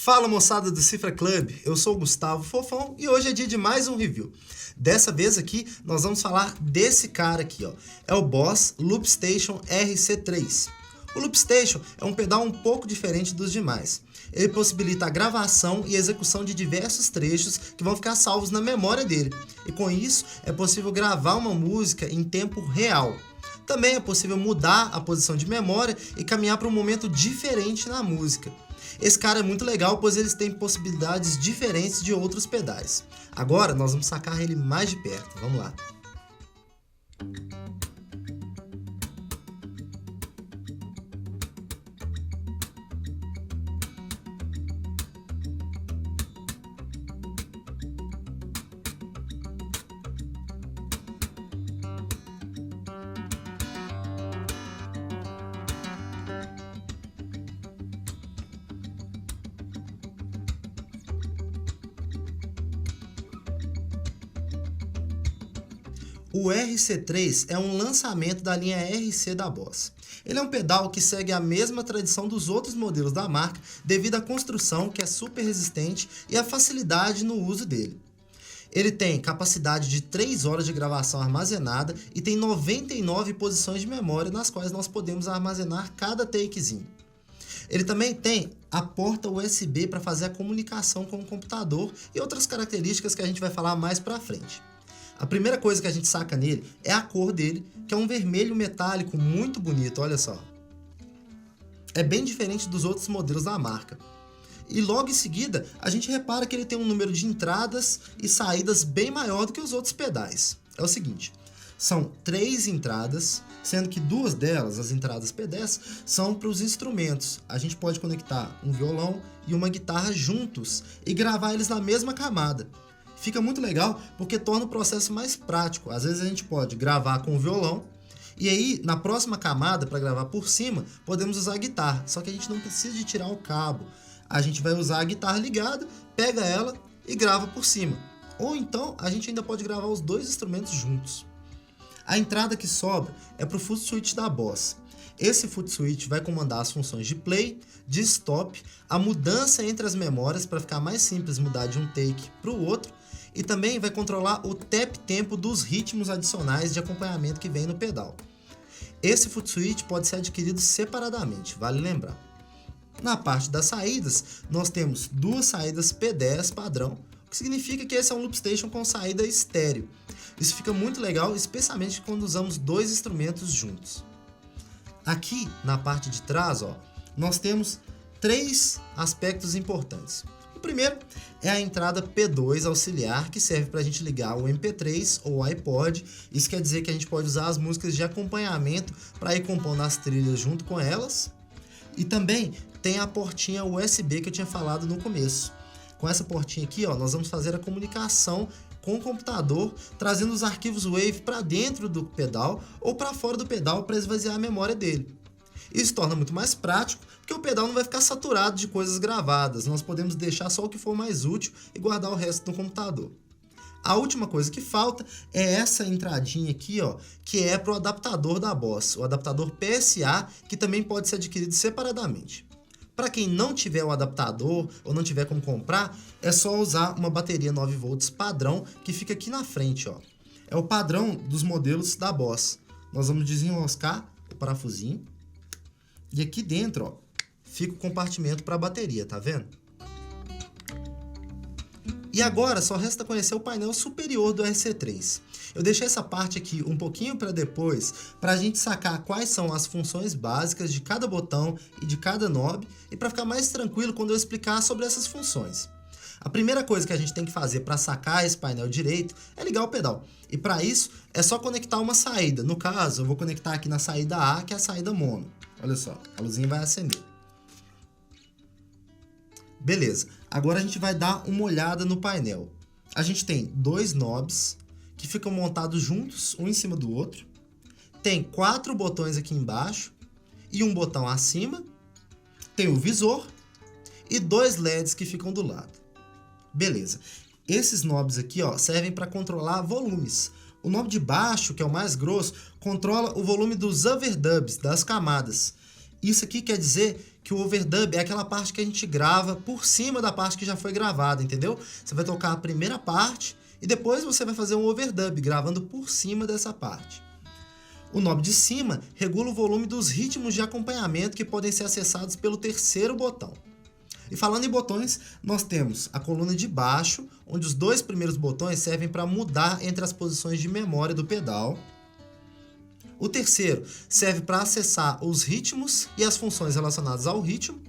Fala moçada do Cifra Club, eu sou o Gustavo Fofão e hoje é dia de mais um review. Dessa vez aqui nós vamos falar desse cara aqui, ó. É o Boss Loopstation RC3. O Loopstation é um pedal um pouco diferente dos demais. Ele possibilita a gravação e execução de diversos trechos que vão ficar salvos na memória dele. E com isso é possível gravar uma música em tempo real. Também é possível mudar a posição de memória e caminhar para um momento diferente na música. Esse cara é muito legal, pois eles têm possibilidades diferentes de outros pedais. Agora nós vamos sacar ele mais de perto, vamos lá. O RC3 é um lançamento da linha RC da Boss. Ele é um pedal que segue a mesma tradição dos outros modelos da marca devido à construção que é super resistente e à facilidade no uso dele. Ele tem capacidade de 3 horas de gravação armazenada e tem 99 posições de memória nas quais nós podemos armazenar cada takezinho. Ele também tem a porta USB para fazer a comunicação com o computador e outras características que a gente vai falar mais para frente. A primeira coisa que a gente saca nele é a cor dele, que é um vermelho metálico muito bonito, olha só. É bem diferente dos outros modelos da marca. E logo em seguida, a gente repara que ele tem um número de entradas e saídas bem maior do que os outros pedais. É o seguinte, são 3 entradas, sendo que 2 delas, as entradas P10, são para os instrumentos. A gente pode conectar um violão e uma guitarra juntos e gravar eles na mesma camada. Fica muito legal porque torna o processo mais prático. Às vezes a gente pode gravar com o violão e aí na próxima camada, para gravar por cima, podemos usar a guitarra. Só que a gente não precisa de tirar o cabo. A gente vai usar a guitarra ligada, pega ela e grava por cima. Ou então a gente ainda pode gravar os 2 instrumentos juntos. A entrada que sobra é para o foot switch da Boss. Esse foot switch vai comandar as funções de play, de stop, a mudança entre as memórias para ficar mais simples mudar de um take para o outro, e também vai controlar o tap tempo dos ritmos adicionais de acompanhamento que vem no pedal. Esse foot switch pode ser adquirido separadamente, vale lembrar. Na parte das saídas, nós temos 2 saídas P10 padrão, o que significa que esse é um Loopstation com saída estéreo. Isso fica muito legal, especialmente quando usamos 2 instrumentos juntos. Aqui na parte de trás, ó, nós temos 3 aspectos importantes. O primeiro é a entrada P2 auxiliar, que serve para a gente ligar o MP3 ou o iPod. Isso quer dizer que a gente pode usar as músicas de acompanhamento para ir compondo as trilhas junto com elas. E também tem a portinha USB que eu tinha falado no começo. Com essa portinha aqui, ó, nós vamos fazer a comunicação com o computador, trazendo os arquivos WAV para dentro do pedal ou para fora do pedal para esvaziar a memória dele. Isso torna muito mais prático, porque o pedal não vai ficar saturado de coisas gravadas. Nós podemos deixar só o que for mais útil e guardar o resto no computador. A última coisa que falta é essa entradinha aqui, ó, que é para o adaptador da Boss, o adaptador PSA, que também pode ser adquirido separadamente. Para quem não tiver o adaptador ou não tiver como comprar, é só usar uma bateria 9V padrão que fica aqui na frente, ó. É o padrão dos modelos da Boss. Nós vamos desenroscar o parafusinho. E aqui dentro, ó, fica o compartimento para a bateria, tá vendo? E agora só resta conhecer o painel superior do RC3. Eu deixei essa parte aqui um pouquinho para depois, para a gente sacar quais são as funções básicas de cada botão e de cada knob, e para ficar mais tranquilo quando eu explicar sobre essas funções. A primeira coisa que a gente tem que fazer para sacar esse painel direito é ligar o pedal. E para isso é só conectar uma saída. No caso, eu vou conectar aqui na saída A, que é a saída mono. Olha só, a luzinha vai acender. Beleza, agora a gente vai dar uma olhada no painel. A gente tem 2 knobs que ficam montados juntos, um em cima do outro. Tem 4 botões aqui embaixo e um botão acima. Tem o visor e 2 LEDs que ficam do lado. Beleza, esses knobs aqui, ó, servem para controlar volumes. O knob de baixo, que é o mais grosso, controla o volume dos overdubs, das camadas. Isso aqui quer dizer que o overdub é aquela parte que a gente grava por cima da parte que já foi gravada, entendeu? Você vai tocar a primeira parte e depois você vai fazer um overdub, gravando por cima dessa parte. O knob de cima regula o volume dos ritmos de acompanhamento que podem ser acessados pelo terceiro botão. E falando em botões, nós temos a coluna de baixo, onde os dois primeiros botões servem para mudar entre as posições de memória do pedal. O terceiro serve para acessar os ritmos e as funções relacionadas ao ritmo.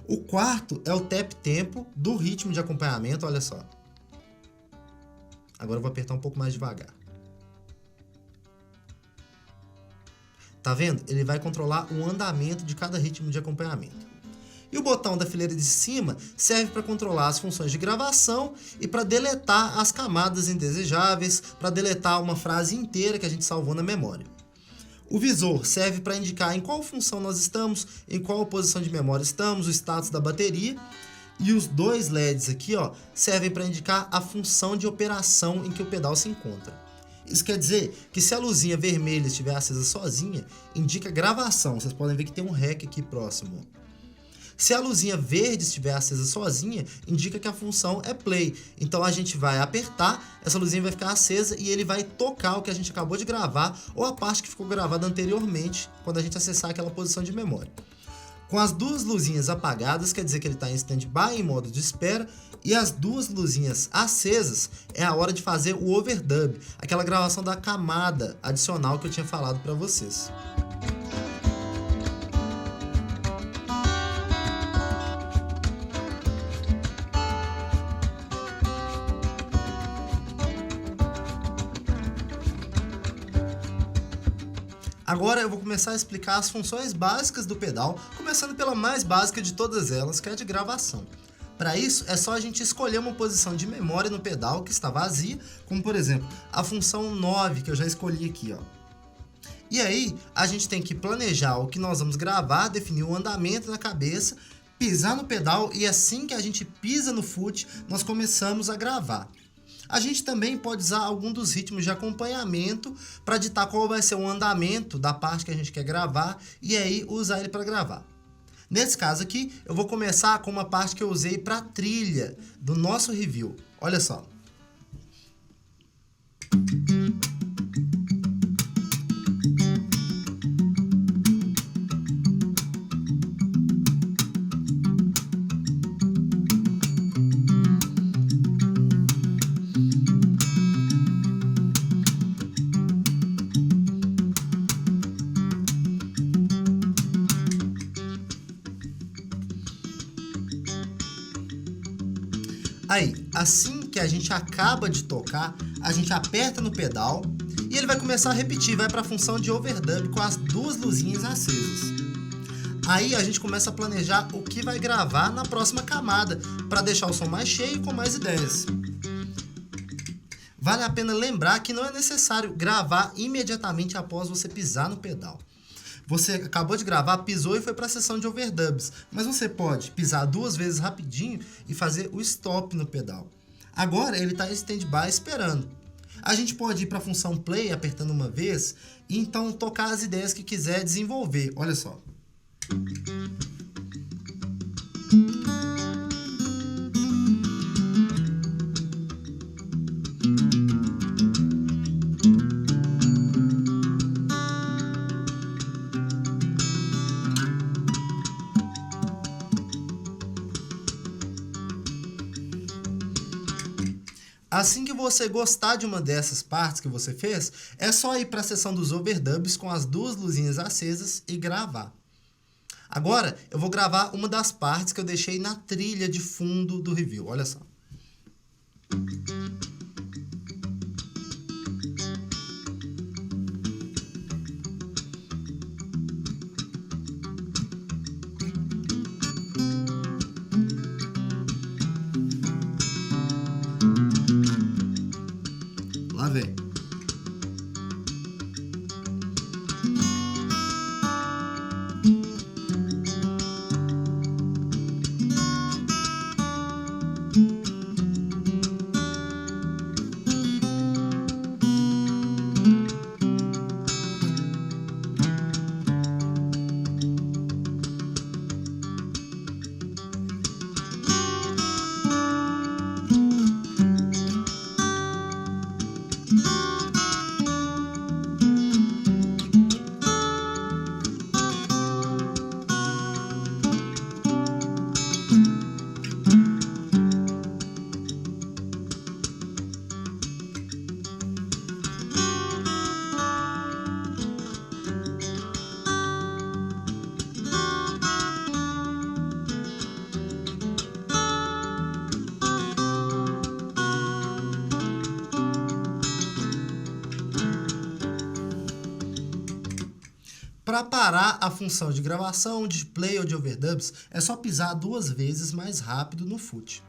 O quarto é o tap tempo do ritmo de acompanhamento, olha só. Agora eu vou apertar um pouco mais devagar. Tá vendo? Ele vai controlar o andamento de cada ritmo de acompanhamento. E o botão da fileira de cima serve para controlar as funções de gravação e para deletar as camadas indesejáveis, para deletar uma frase inteira que a gente salvou na memória. O visor serve para indicar em qual função nós estamos, em qual posição de memória estamos, o status da bateria. E os dois LEDs aqui, ó, servem para indicar a função de operação em que o pedal se encontra. Isso quer dizer que se a luzinha vermelha estiver acesa sozinha, indica gravação. Vocês podem ver que tem um REC aqui próximo. Se a luzinha verde estiver acesa sozinha, indica que a função é play. Então a gente vai apertar, essa luzinha vai ficar acesa e ele vai tocar o que a gente acabou de gravar ou a parte que ficou gravada anteriormente, quando a gente acessar aquela posição de memória. Com as duas luzinhas apagadas, quer dizer que ele está em stand-by, em modo de espera, e as duas luzinhas acesas, é a hora de fazer o overdub, aquela gravação da camada adicional que eu tinha falado para vocês. Agora eu vou começar a explicar as funções básicas do pedal, começando pela mais básica de todas elas, que é a de gravação. Para isso, é só a gente escolher uma posição de memória no pedal que está vazia, como por exemplo, a função 9, que eu já escolhi aqui, ó. E aí, a gente tem que planejar o que nós vamos gravar, definir o andamento na cabeça, pisar no pedal e assim que a gente pisa no foot, nós começamos a gravar. A gente também pode usar algum dos ritmos de acompanhamento para ditar qual vai ser o andamento da parte que a gente quer gravar e aí usar ele para gravar. Nesse caso aqui, eu vou começar com uma parte que eu usei para a trilha do nosso review. Olha só. Aí, assim que a gente acaba de tocar, a gente aperta no pedal e ele vai começar a repetir, vai para a função de overdub com as duas luzinhas acesas. Aí a gente começa a planejar o que vai gravar na próxima camada, para deixar o som mais cheio e com mais ideias. Vale a pena lembrar que não é necessário gravar imediatamente após você pisar no pedal. Você acabou de gravar, pisou e foi para a sessão de overdubs, mas você pode pisar duas vezes rapidinho e fazer o stop no pedal. Agora ele está em stand-by esperando. A gente pode ir para a função play apertando uma vez e então tocar as ideias que quiser desenvolver. Olha só. Assim que você gostar de uma dessas partes que você fez, é só ir para a seção dos overdubs com as duas luzinhas acesas e gravar. Agora, eu vou gravar uma das partes que eu deixei na trilha de fundo do review. Olha só. Lá vem. Para parar a função de gravação, de play ou de overdubs, é só pisar 2 vezes mais rápido no foot.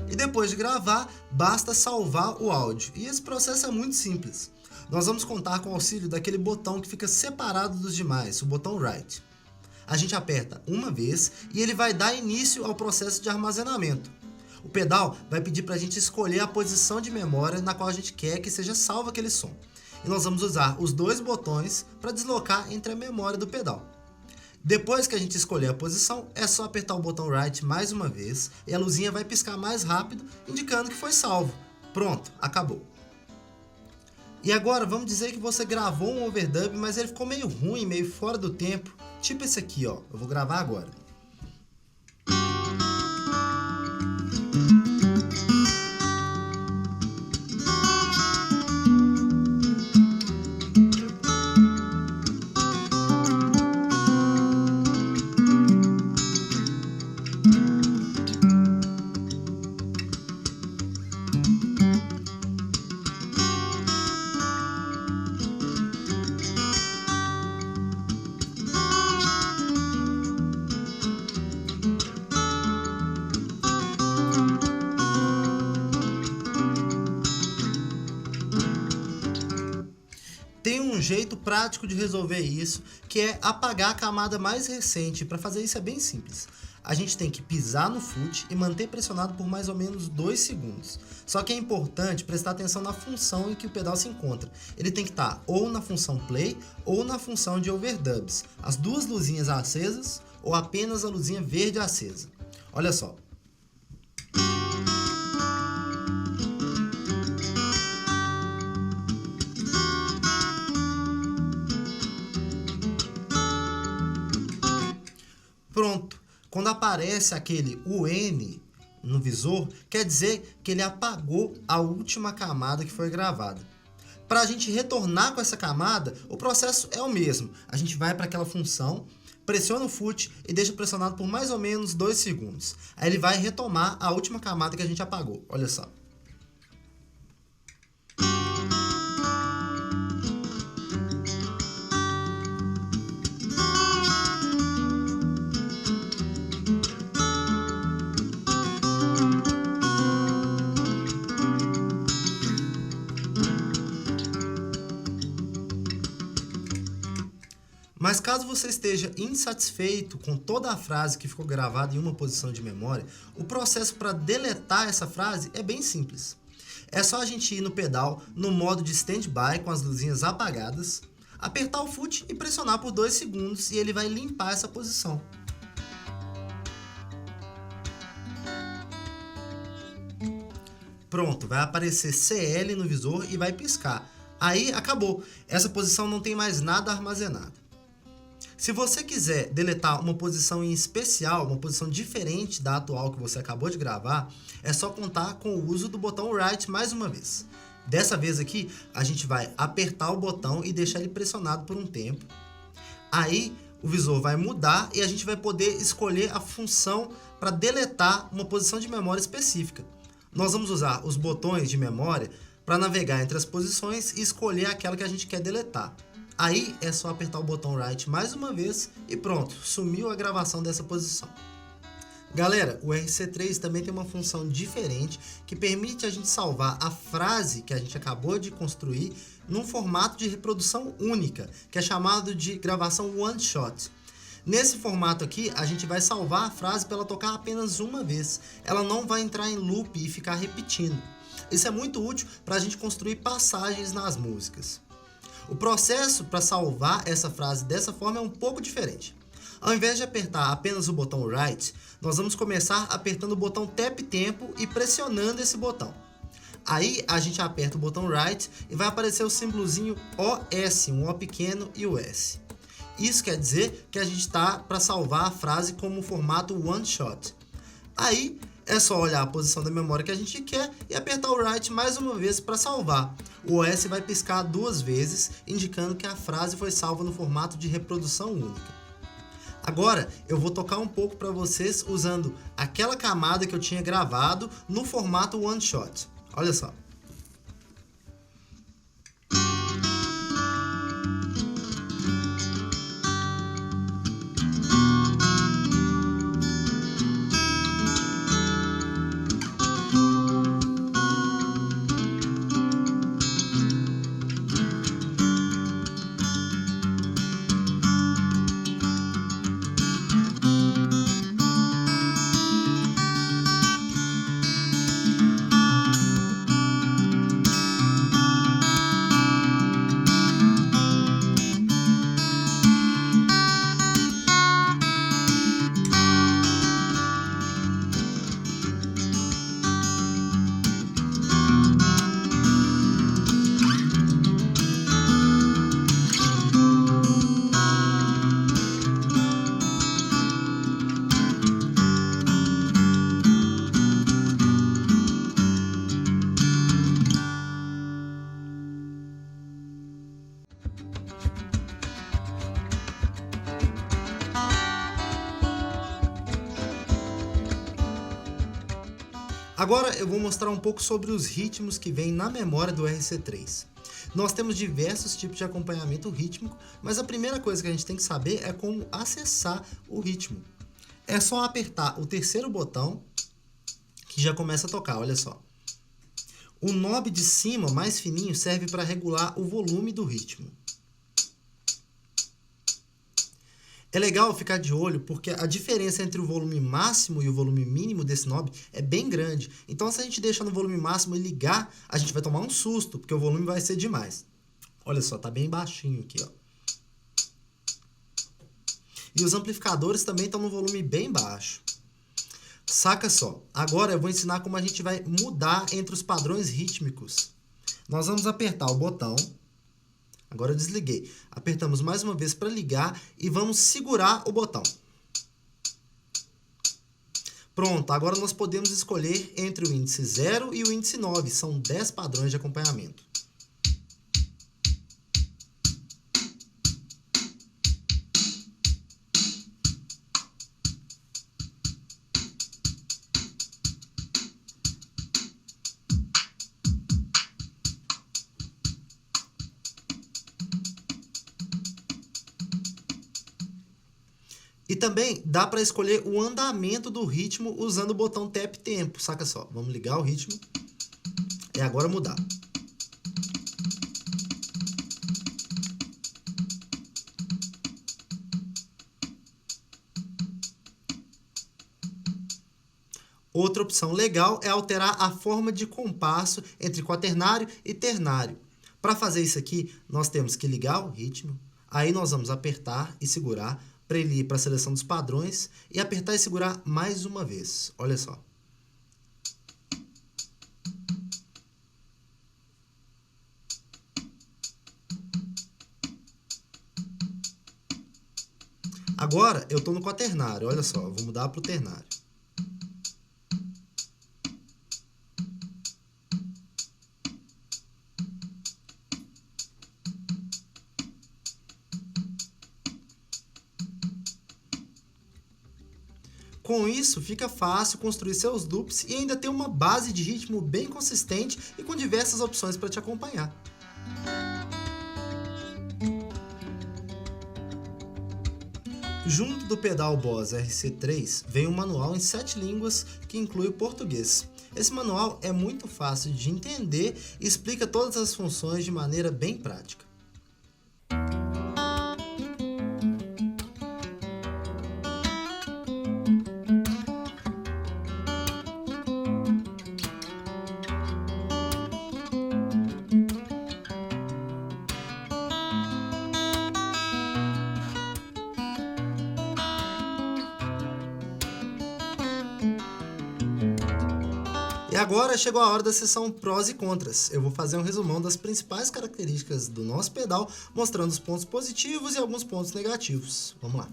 E depois de gravar, basta salvar o áudio. E esse processo é muito simples. Nós vamos contar com o auxílio daquele botão que fica separado dos demais, o botão Write. A gente aperta uma vez e ele vai dar início ao processo de armazenamento. O pedal vai pedir para a gente escolher a posição de memória na qual a gente quer que seja salvo aquele som. E nós vamos usar os 2 botões para deslocar entre a memória do pedal. Depois que a gente escolher a posição, é só apertar o botão Write mais uma vez e a luzinha vai piscar mais rápido, indicando que foi salvo. Pronto, acabou. E agora vamos dizer que você gravou um overdub, mas ele ficou meio ruim, meio fora do tempo. Tipo esse aqui, ó. Eu vou gravar agora. Tem um jeito prático de resolver isso, que é apagar a camada mais recente. Para fazer isso é bem simples. A gente tem que pisar no foot e manter pressionado por mais ou menos 2 segundos. Só que é importante prestar atenção na função em que o pedal se encontra. Ele tem que estar ou na função play ou na função de overdubs. As 2 luzinhas acesas ou apenas a luzinha verde acesa. Olha só. Pronto. Quando aparece aquele UN no visor, quer dizer que ele apagou a última camada que foi gravada. Para a gente retornar com essa camada, o processo é o mesmo. A gente vai para aquela função, pressiona o foot e deixa pressionado por mais ou menos 2 segundos. Aí ele vai retomar a última camada que a gente apagou. Olha só. Mas caso você esteja insatisfeito com toda a frase que ficou gravada em uma posição de memória, o processo para deletar essa frase é bem simples. É só a gente ir no pedal, no modo de standby com as luzinhas apagadas, apertar o foot e pressionar por 2 segundos e ele vai limpar essa posição. Pronto, vai aparecer CL no visor e vai piscar. Aí acabou, essa posição não tem mais nada armazenado. Se você quiser deletar uma posição em especial, uma posição diferente da atual que você acabou de gravar, é só contar com o uso do botão Write mais uma vez. Dessa vez aqui, a gente vai apertar o botão e deixar ele pressionado por um tempo. Aí o visor vai mudar e a gente vai poder escolher a função para deletar uma posição de memória específica. Nós vamos usar os botões de memória para navegar entre as posições e escolher aquela que a gente quer deletar. Aí é só apertar o botão Write mais uma vez e pronto, sumiu a gravação dessa posição. Galera, o RC3 também tem uma função diferente que permite a gente salvar a frase que a gente acabou de construir num formato de reprodução única, que é chamado de gravação one shot. Nesse formato aqui, a gente vai salvar a frase para ela tocar apenas uma vez. Ela não vai entrar em loop e ficar repetindo. Isso é muito útil para a gente construir passagens nas músicas. O processo para salvar essa frase dessa forma é um pouco diferente. Ao invés de apertar apenas o botão Write, nós vamos começar apertando o botão Tap Tempo e pressionando esse botão. Aí a gente aperta o botão Write e vai aparecer o símbolozinho OS, um O pequeno e o S. Isso quer dizer que a gente está para salvar a frase como formato one shot. Aí é só olhar a posição da memória que a gente quer e apertar o Write mais uma vez para salvar. O OS vai piscar 2 vezes, indicando que a frase foi salva no formato de reprodução única. Agora eu vou tocar um pouco para vocês usando aquela camada que eu tinha gravado no formato one shot. Olha só. Agora eu vou mostrar um pouco sobre os ritmos que vêm na memória do RC3. Nós temos diversos tipos de acompanhamento rítmico, mas a primeira coisa que a gente tem que saber é como acessar o ritmo. É só apertar o terceiro botão que já começa a tocar, olha só. O knob de cima, mais fininho, serve para regular o volume do ritmo. É legal ficar de olho porque a diferença entre o volume máximo e o volume mínimo desse knob é bem grande. Então, se a gente deixar no volume máximo e ligar, a gente vai tomar um susto, porque o volume vai ser demais. Olha só, tá bem baixinho aqui, ó. E os amplificadores também estão no volume bem baixo. Saca só, agora eu vou ensinar como a gente vai mudar entre os padrões rítmicos. Nós vamos apertar o botão. Agora eu desliguei. Apertamos mais uma vez para ligar e vamos segurar o botão. Pronto, agora nós podemos escolher entre o índice 0 e o índice 9. São 10 padrões de acompanhamento. E também dá para escolher o andamento do ritmo usando o botão Tap Tempo. Saca só, vamos ligar o ritmo e agora mudar. Outra opção legal é alterar a forma de compasso entre quaternário e ternário. Para fazer isso aqui, nós temos que ligar o ritmo, aí nós vamos apertar e segurar para ele ir para a seleção dos padrões e apertar e segurar mais uma vez. Olha só. Agora eu estou no quaternário, olha só, eu vou mudar para o ternário. Com isso, fica fácil construir seus loops e ainda ter uma base de ritmo bem consistente e com diversas opções para te acompanhar. Junto do pedal Boss RC3 vem um manual em 7 línguas que inclui o português. Esse manual é muito fácil de entender e explica todas as funções de maneira bem prática. E agora chegou a hora da seção prós e contras. Eu vou fazer um resumão das principais características do nosso pedal, mostrando os pontos positivos e alguns pontos negativos. Vamos lá.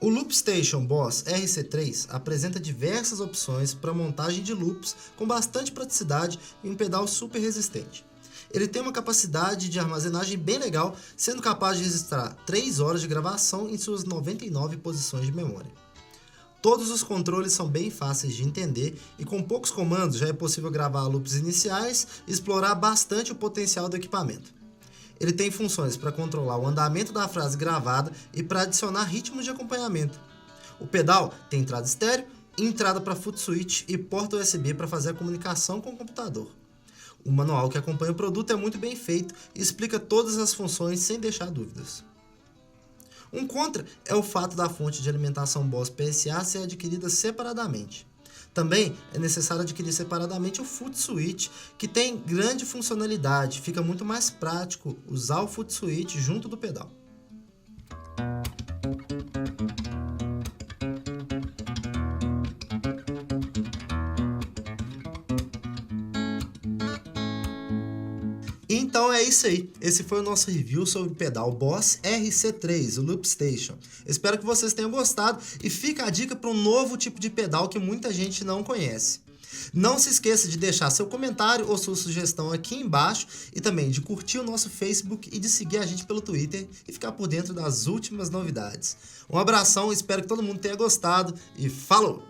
O Loopstation Boss RC3 apresenta diversas opções para montagem de loops com bastante praticidade e um pedal super resistente. Ele tem uma capacidade de armazenagem bem legal, sendo capaz de registrar 3 horas de gravação em suas 99 posições de memória. Todos os controles são bem fáceis de entender e com poucos comandos já é possível gravar loops iniciais e explorar bastante o potencial do equipamento. Ele tem funções para controlar o andamento da frase gravada e para adicionar ritmos de acompanhamento. O pedal tem entrada estéreo, entrada para foot switch e porta USB para fazer a comunicação com o computador. O manual que acompanha o produto é muito bem feito e explica todas as funções sem deixar dúvidas. Um contra é o fato da fonte de alimentação Boss PSA ser adquirida separadamente. Também é necessário adquirir separadamente o foot switch, que tem grande funcionalidade, fica muito mais prático usar o foot switch junto do pedal. Então é isso aí, esse foi o nosso review sobre o pedal Boss RC3, o Loop Station. Espero que vocês tenham gostado e fica a dica para um novo tipo de pedal que muita gente não conhece. Não se esqueça de deixar seu comentário ou sua sugestão aqui embaixo e também de curtir o nosso Facebook e de seguir a gente pelo Twitter e ficar por dentro das últimas novidades. Um abração, espero que todo mundo tenha gostado e falou!